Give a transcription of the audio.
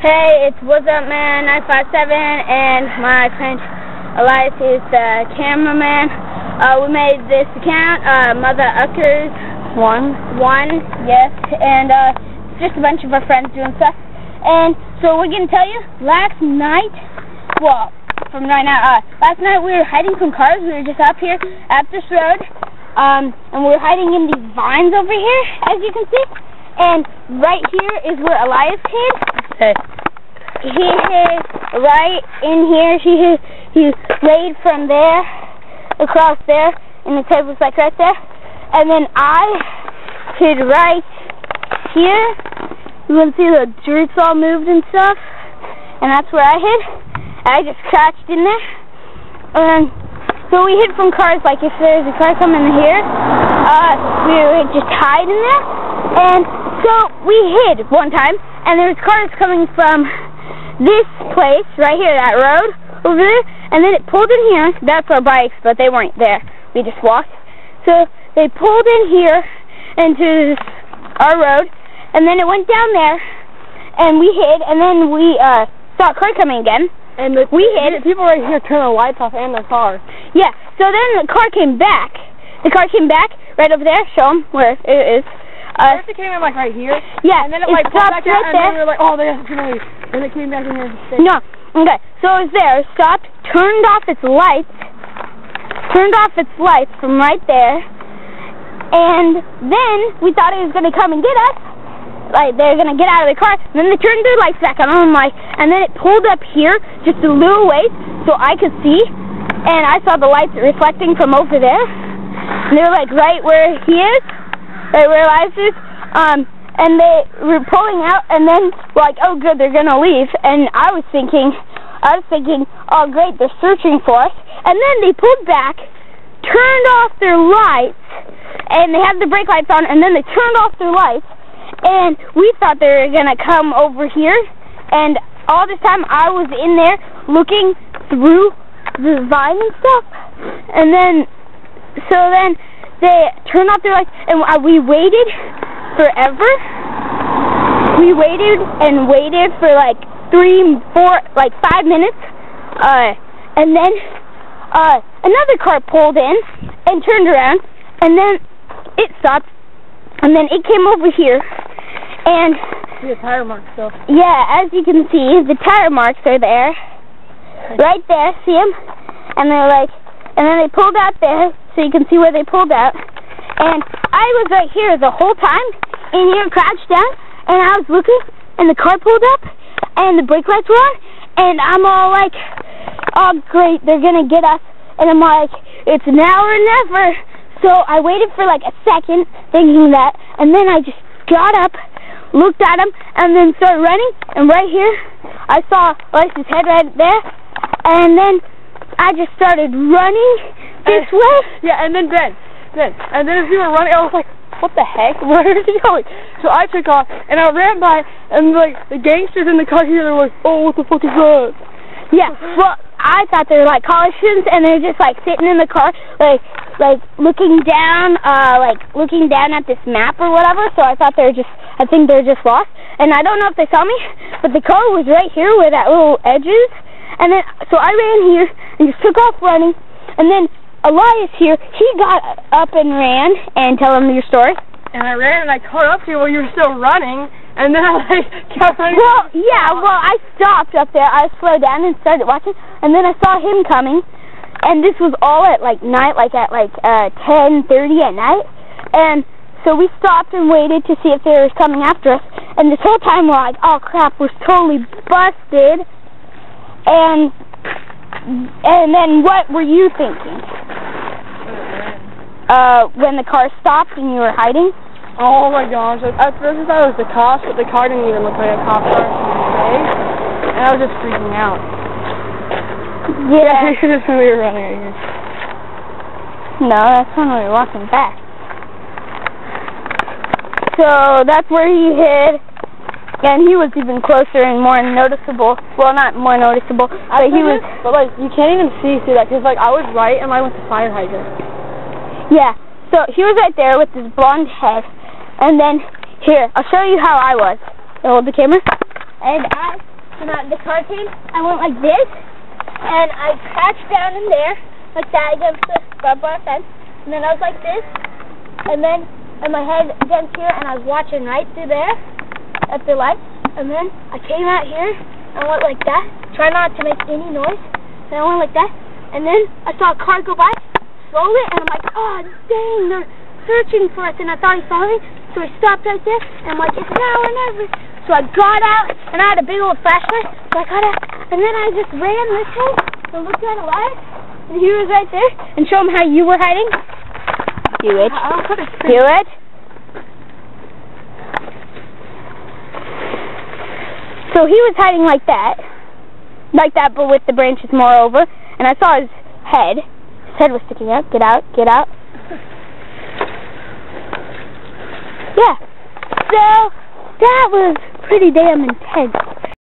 Hey, it's What's Up Man 957, and my friend Elias is the cameraman. We made this account, Mother Uckers one, yes, and it's just a bunch of our friends doing stuff. And so we're gonna tell you, last night we were hiding from cars. We were just up here at this road, and we were hiding in these vines over here, as you can see. And right here is where Elias hid. Hey. He hid right in here. He laid from there across there, and the table's like right there. And then I hid right here. You can see the drapes all moved and stuff, and that's where I hid. I just crouched in there. And so we hid from cars. Like if there's a car coming here, we would just hide in there. And so we hid one time, and there was cars coming from this place right here, that road over there, and then it pulled in here. That's our bikes, but they weren't there. We just walked. So they pulled in here into our road, and then it went down there, and we hid, and then we saw a car coming again, and we hid. People right here turn the lights off and their car. Yeah, so then the car came back. The car came back right over there. Show them where it is. First it came in like right here. Yeah, and then it like stopped back out, right and there. then we were like, oh, they have to leave. And it came back in here. No, okay. So it was there, stopped, turned off its lights from right there, and then we thought it was gonna come and get us. Like they're gonna get out of the car, and then they turned their lights back on. I'm like, and then it pulled up here just a little ways so I could see, and I saw the lights reflecting from over there. And they were like right where he is. They realized it, and they were pulling out, and then we're like, oh good, they're gonna leave. And I was thinking, oh great, they're searching for us. And then they pulled back, turned off their lights, and they had the brake lights on, and then they turned off their lights, and we thought they were gonna come over here. And all this time I was in there looking through the vine and stuff, and then they turned off their lights, and we waited forever. We waited and waited for like 5 minutes, and then another car pulled in and turned around, and then it stopped, and then it came over here, and see the tire marks still. Yeah, as you can see, the tire marks are there, right there. See them? And they're like, and then they pulled out there, so you can see where they pulled out. And I was right here the whole time, in here, crouched down, and I was looking, and the car pulled up, and the brake lights were on, and I'm all like, oh great, they're gonna get us. And I'm like, it's now or never. So I waited for like a second, thinking that, and then I just got up, looked at him, and then started running, and right here, I saw Elias's head right there, and then I just started running this way. Yeah, and then as we were running, I was like, what the heck? Where is he going? So I took off, and I ran by, and like the gangsters in the car here, they're like, oh, what the fuck is that? Yeah, well, I thought they were like college students, and they're just like sitting in the car, like looking down at this map or whatever. So I thought I think they're just lost, and I don't know if they saw me, but the car was right here where that little edge is. And then, so I ran here and just took off running, and then Elias here, he got up and ran, and tell him your story. And I ran and I caught up to you while you were still running, and then I kept running. Well, yeah, I stopped up there, I slowed down and started watching, and then I saw him coming, and this was all at like night, like at 10:30 at night, and so we stopped and waited to see if they were coming after us, and this whole time we're like, oh crap, we're totally busted. And then what were you thinking? When the car stopped and you were hiding? Oh my gosh, at first I thought it was the cops, but the car didn't even look like a cop car, and I was just freaking out. Yeah. Just when we were running right here. No, that's when we were walking back. So that's where he hid. And he was even closer and more noticeable. Well, not more noticeable, but he was. But like, you can't even see through that, because like I was right and I went to fire hydrant. Yeah. So he was right there with his blonde head, and then here, I'll show you how I was. Hold the camera. And and the car came, I went like this, and I crouched down in there, like that against the barbed wire fence, and then I was like this, and my head against here, and I was watching right through there at the light, and then I came out here, and went like that, try not to make any noise, and I went like that, and then I saw a car go by, slowly, and I'm like, oh dang, they're searching for us, and I thought he saw me, so I stopped right there, and I'm like, it's now or never. So I got out, and I had a big old flashlight, so I got out, and then I just ran this way, and looked at a light, and he was right there, and show him how you were hiding. Do it. Do it. So he was hiding like that, but with the branches more over, and I saw his head. His head was sticking out. Get out, get out. Yeah. So that was pretty damn intense.